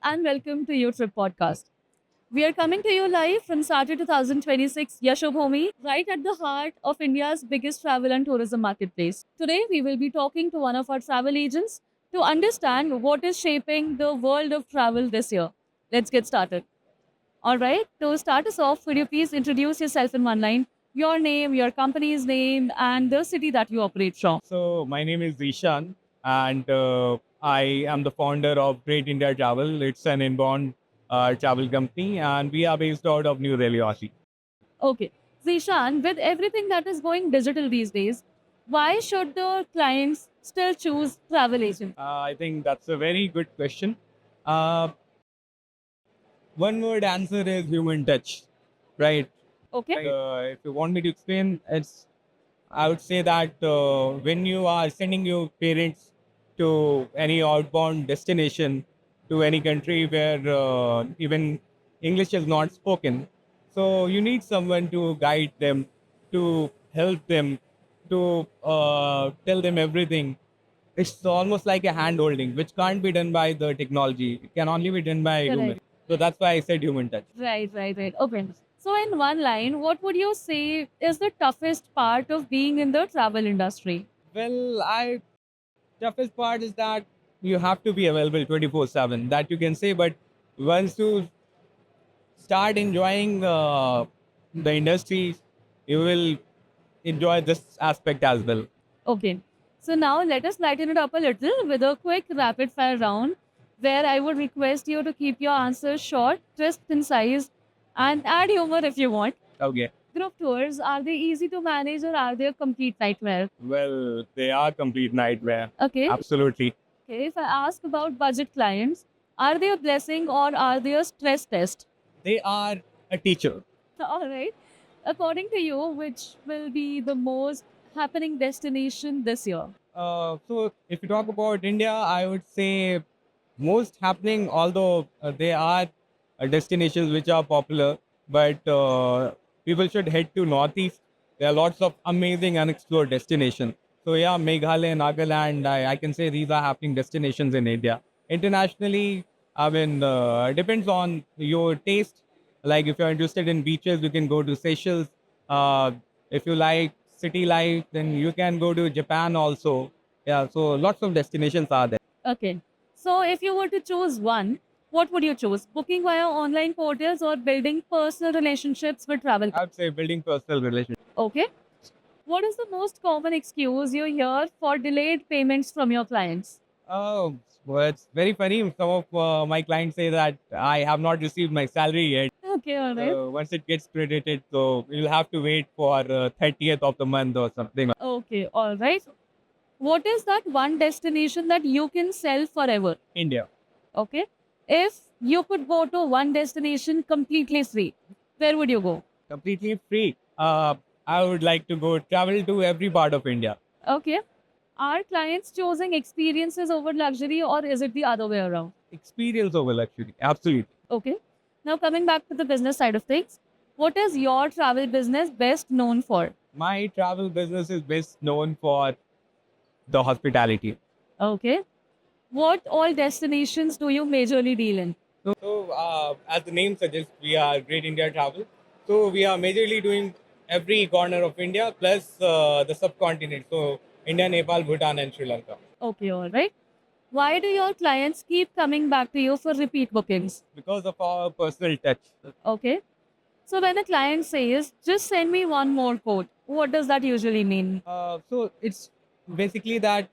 and welcome to YouTrip Podcast. We are coming to you live from Saturday 2026 Yashobhumi, right at the heart of India's biggest travel and tourism marketplace. Today, we will be talking to one of our travel agents to understand what is shaping the world of travel this year. Let's get started. All right, to start us off, could you please introduce yourself in one line? Your name, your company's name, and the city that you operate from. So my name is Zishan, and I am the founder of Great India Travel. It's an inbound travel company, and we are based out of New Delhi, Aussie. Okay. Zishan, with everything that is going digital these days, why should the clients still choose travel agent? I think that's a very good question. Uh, One word answer is human touch, right? Okay. If you want me to explain, I would say that when you are sending your parents to any outbound destination to any country where even English is not spoken, so you need someone to guide them, to help them, to tell them everything. It's almost like a hand holding, which can't be done by the technology. It can only be done by human. Correct. So that's why I said human touch. Right. Okay. So, in one line, what would you say is the toughest part of being in the travel industry? Well, I toughest part is that you have to be available 24/7. That you can say, but once you start enjoying the industry, you will enjoy this aspect as well. Okay. So, now let us lighten it up a little with a quick rapid fire round where I would request you to keep your answers short, crisp, concise, and add humor if you want. Okay. Group tours, are they easy to manage or are they a complete nightmare? Well, they are complete nightmare. Okay. Absolutely. Okay. If I ask about budget clients, are they a blessing or are they a stress test? They are a teacher. All right. According to you, which will be the most happening destination this year? So if you talk about India, I would say most happening, although there are destinations which are popular, but people should head to Northeast. There are lots of amazing unexplored destinations. So yeah, Meghalaya, Nagaland, I can say these are happening destinations in India. Internationally, I mean, depends on your taste. Like if you're interested in beaches, you can go to Seychelles. If you like city life, then you can go to Japan also. Yeah, so lots of destinations are there. Okay. So, if you were to choose one, what would you choose? Booking via online portals or building personal relationships with travel? I would say building personal relationships. Okay. What is the most common excuse you hear for delayed payments from your clients? Oh, well, it's very funny. Some of my clients say that I have not received my salary yet. Okay, all right. Once it gets credited, so you'll have to wait for 30th of the month or something. Okay, all right. What is that one destination that you can sell forever? India, Okay. If you could go to one destination completely free, where would you go? completely free. I would like to go travel to every part of India. Okay. Are clients choosing experiences over luxury or is it the other way around? Experience over luxury. Absolutely. Okay. Now, coming back to the business side of things, what is your travel business best known for? My travel business is best known for the hospitality. Okay. What all destinations do you majorly deal in? So, as the name suggests, we are Great India Travel. So, we are majorly doing every corner of India plus the subcontinent. So, India, Nepal, Bhutan, and Sri Lanka. Okay, all right. Why do your clients keep coming back to you for repeat bookings? Because of our personal touch. Okay. So when a client says, just send me one more quote, what does that usually mean? So, it's basically that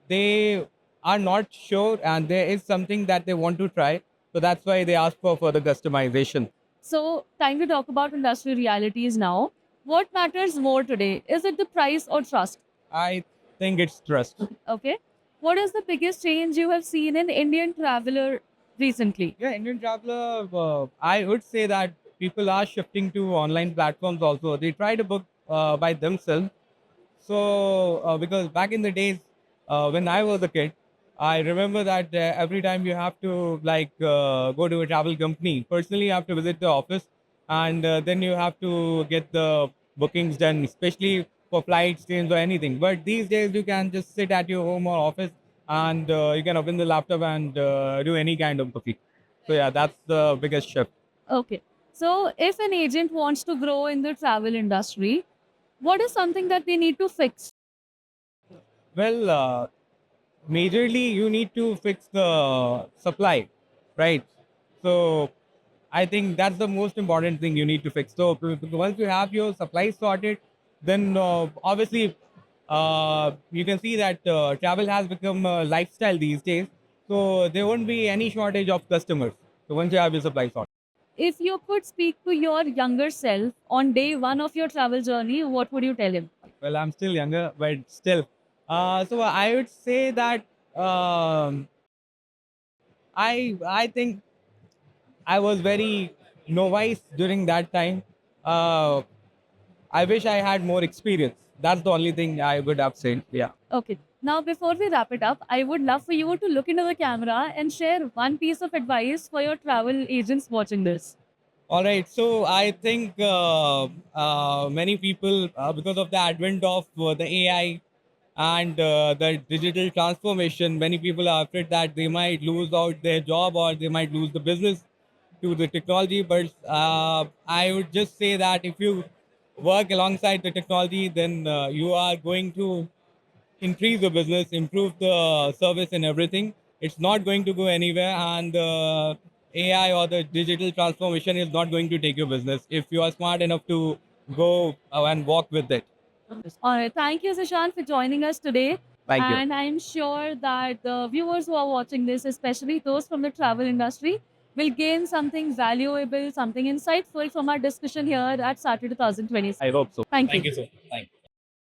they are not sure and there is something that they want to try. So, that's why they ask for further customization. So, time to talk about industry realities now. What matters more today? Is it the price or trust? I think it's trust. Okay. What is the biggest change you have seen in Indian traveler recently? Yeah, Indian traveler, I would say that people are shifting to online platforms also. They try to book by themselves. So, because back in the days when I was a kid, I remember that every time you have to go to a travel company, personally, you have to visit the office and then you have to get the bookings done, especially for flights, trains, or anything. But these days, you can just sit at your home or office and you can open the laptop and do any kind of booking. So yeah, that's the biggest shift. Okay. So, if an agent wants to grow in the travel industry, what is something that they need to fix? Well, majorly you need to fix the supply, right? So I think that's the most important thing you need to fix. So once you have your supply sorted, then obviously you can see that travel has become a lifestyle these days. So there won't be any shortage of customers. So once you have your supply sorted. If you could speak to your younger self on day one of your travel journey, what would you tell him? Well, I'm still younger, but still. So I would say that I think I was very novice during that time. Uh, I wish I had more experience. That's the only thing I would have said. Yeah. Okay. Now, before we wrap it up, I would love for you to look into the camera and share one piece of advice for your travel agents watching this. All right. So I think many people, because of the advent of the AI and the digital transformation, many people are afraid that they might lose out their job or they might lose the business to the technology. But I would just say that if you work alongside the technology, then you are going to increase the business, improve the service and everything. It's not going to go anywhere, and AI or the digital transformation is not going to take your business if you are smart enough to go and walk with it. All right. Thank you, Sushant, for joining us today. Thank you. And I'm sure that the viewers who are watching this, especially those from the travel industry, will gain something valuable, something insightful from our discussion here at Saturday 2020. I hope so. Thank Thank you. you, sir. Thank you.